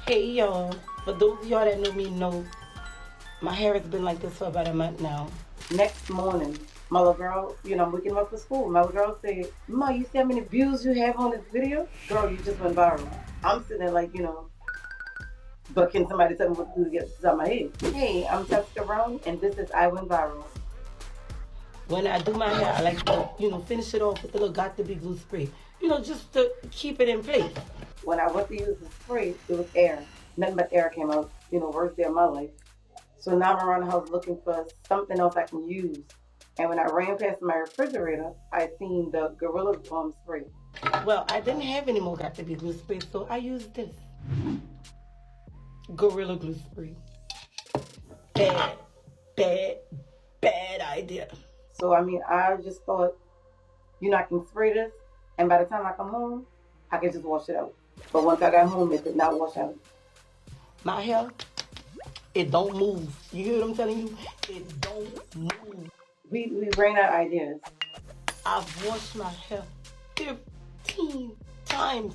Hey y'all, for those of y'all that know me know my hair has been like this for about a month now. Next morning, my little girl, I'm waking up for school. My little girl said, Ma, you see how many views you have on this video? Girl, you just went viral. I'm sitting there like, but can somebody tell me what to do to get this out of my head? Hey, I'm Tessica Brown, and this is I Went Viral. When I do my hair, I like to, finish it off with a little Got to Be glue spray. Just to keep it in place. When I went to use the spray, it was air. Nothing but air came out, worst day of my life. So now I'm around the house looking for something else I can use. And when I ran past my refrigerator, I seen the Gorilla spray. Well, I didn't have any more Got to Be glue spray, so I used this. Gorilla glue spray. Bad, bad, bad idea. So, I just thought, I can spray this, and by the time I come home, I can just wash it out. But once I got home, it did not wash out. My hair, it don't move. You hear what I'm telling you? It don't move. We ran out of ideas. I've washed my hair 15 times,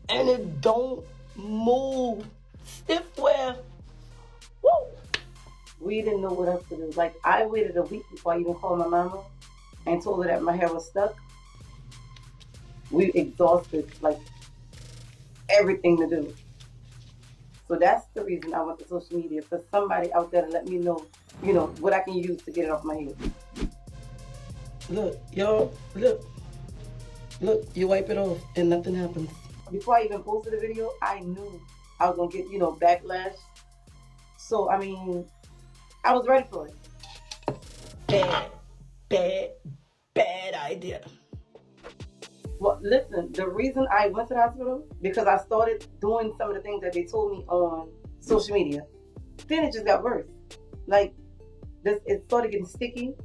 and it don't move. Stiff wear. Woo! We didn't know what else to do. Like, I waited a week before I even called my mama and told her that my hair was stuck. We exhausted, like, everything to do. So that's the reason I went to social media, for somebody out there to let me know, what I can use to get it off my head. Look, y'all, look, you wipe it off and nothing happens. Before I even posted the video, I knew I was gonna get, backlash. So, I was ready for it. Bad, bad, bad idea. Well, listen, the reason I went to the hospital, because I started doing some of the things that they told me on social media. Then it just got worse. Like, it started getting sticky,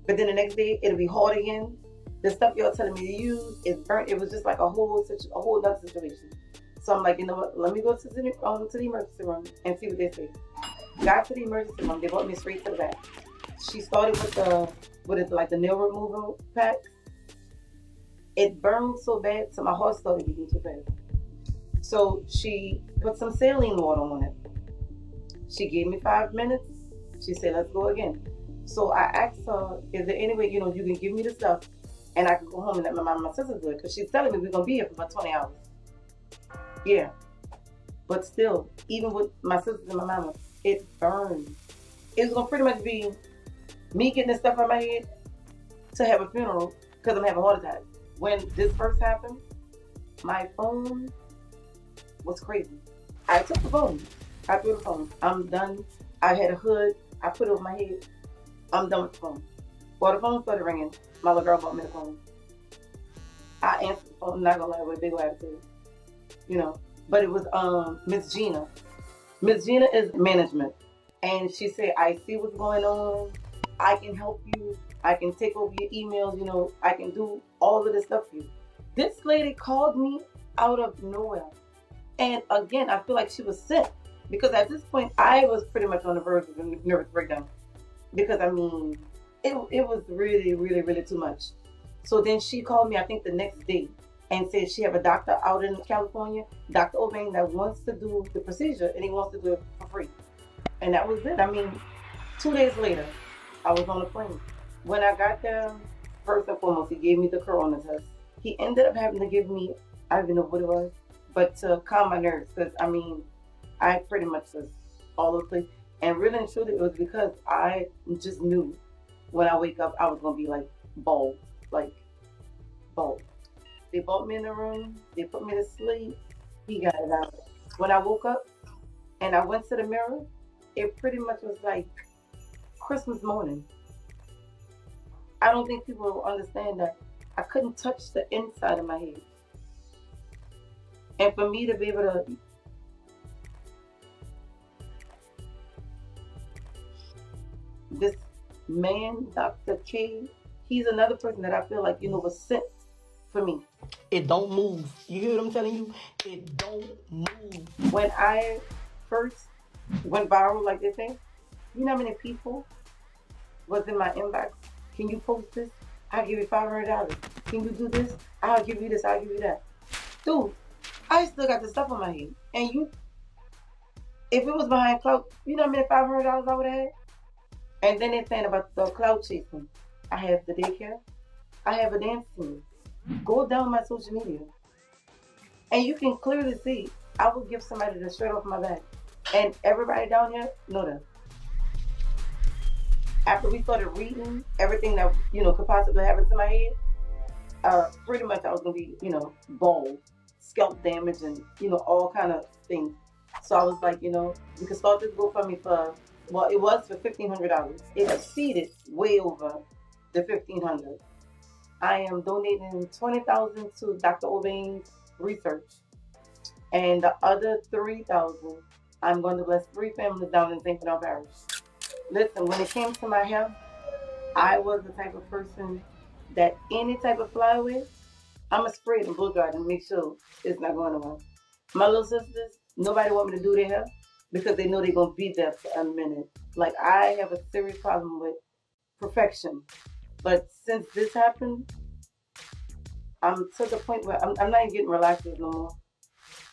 but then the next day it'll be hard again. The stuff y'all telling me to use is burnt. It was just like a whole nother situation. So I'm like, you know what? Let me go to the emergency room and see what they say. Got to the emergency room. They brought me straight to the back. She started with the nail removal pack. It burned so bad, so my heart started beating too fast. So she put some saline water on it. She gave me 5 minutes. She said, let's go again. So I asked her, is there any way, you can give me the stuff and I can go home and let my mom and my sister do it? Because she's telling me we're going to be here for about 20 hours. Yeah. But still, even with my sisters and my mama, it burned. It was going to pretty much be me getting this stuff on my head to have a funeral because I'm having a heart attack. When this first happened, my phone was crazy. I took the phone. I threw the phone. I'm done. I had a hood. I put it over my head. I'm done with the phone. Well, the phone started ringing. My little girl bought me the phone. I answered the phone, I'm not gonna lie, with a big attitude. But it was Miss Gina. Miss Gina is management. And she said, I see what's going on. I can help you. I can take over your emails. I can do all of this stuff for you. This lady called me out of nowhere. And again, I feel like she was sick. Because at this point, I was pretty much on the verge of a nervous breakdown. Because, it was really, really, really too much. So then she called me, I think the next day, and said she have a doctor out in California, Dr. Obang, that wants to do the procedure, and he wants to do it for free. And that was it. 2 days later, I was on a plane. When I got there, first and foremost, he gave me the corona test. He ended up having to give me, I don't even know what it was, but to calm my nerves, because I pretty much was all over the place. And really and truly, it was because I just knew when I wake up, I was going to be like bald. They brought me in the room. They put me to sleep. He got it out. When I woke up and I went to the mirror, it pretty much was like Christmas morning. I don't think people will understand that I couldn't touch the inside of my head. And for me to be able to this man, Dr. K, he's another person that I feel like, was sent for me. It don't move. You hear what I'm telling you? It don't move. When I first went viral, like they say, you know how many people was in my inbox? Can you post this? I'll give you $500. Can you do this? I'll give you this. I'll give you that. Dude, I still got the stuff on my head. And If it was behind clout, you know how many $500 I would have had? And then they're saying about the clout chasing. I have the daycare. I have a dance team. Go down my social media. And you can clearly see I would give somebody the shirt off my back. And everybody down here know that. After we started reading everything that, could possibly happen to my head, pretty much I was gonna be, bald, scalp damage, and all kind of things. So I was like, we could start this GoFundMe for. Well, it was for $1,500. It exceeded way over the $1,500. I am donating $20,000 to Dr. Obang's research, and the other $3,000 I'm going to bless 3 families down in St. Bernard Parish. Listen, when it came to my health, I was the type of person that any type of flyway, I'm a spray it and blow dry it and make sure it's not going away. My little sisters, nobody want me to do their hair because they know they're going to be there for a minute. Like, I have a serious problem with perfection. But since this happened, I'm to the point where I'm not even getting relaxers no more.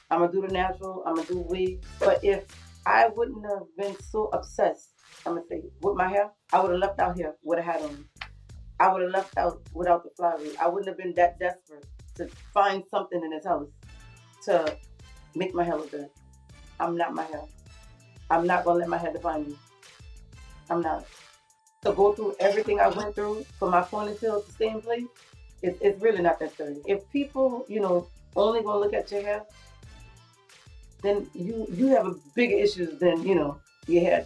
I'm going to do the natural, I'm going to do wig. But if I wouldn't have been so obsessed, I'm going to say, with my hair, I would have left out here with a hat on. I would have left out without the flyway. I wouldn't have been that desperate to find something in this house to make my hair look good. I'm not my hair. I'm not going to let my hair define me. I'm not. To go through everything I went through for my ponytail to stay in place, it's really not that serious. If people, only going to look at your hair, then you have a bigger issues than, your hair.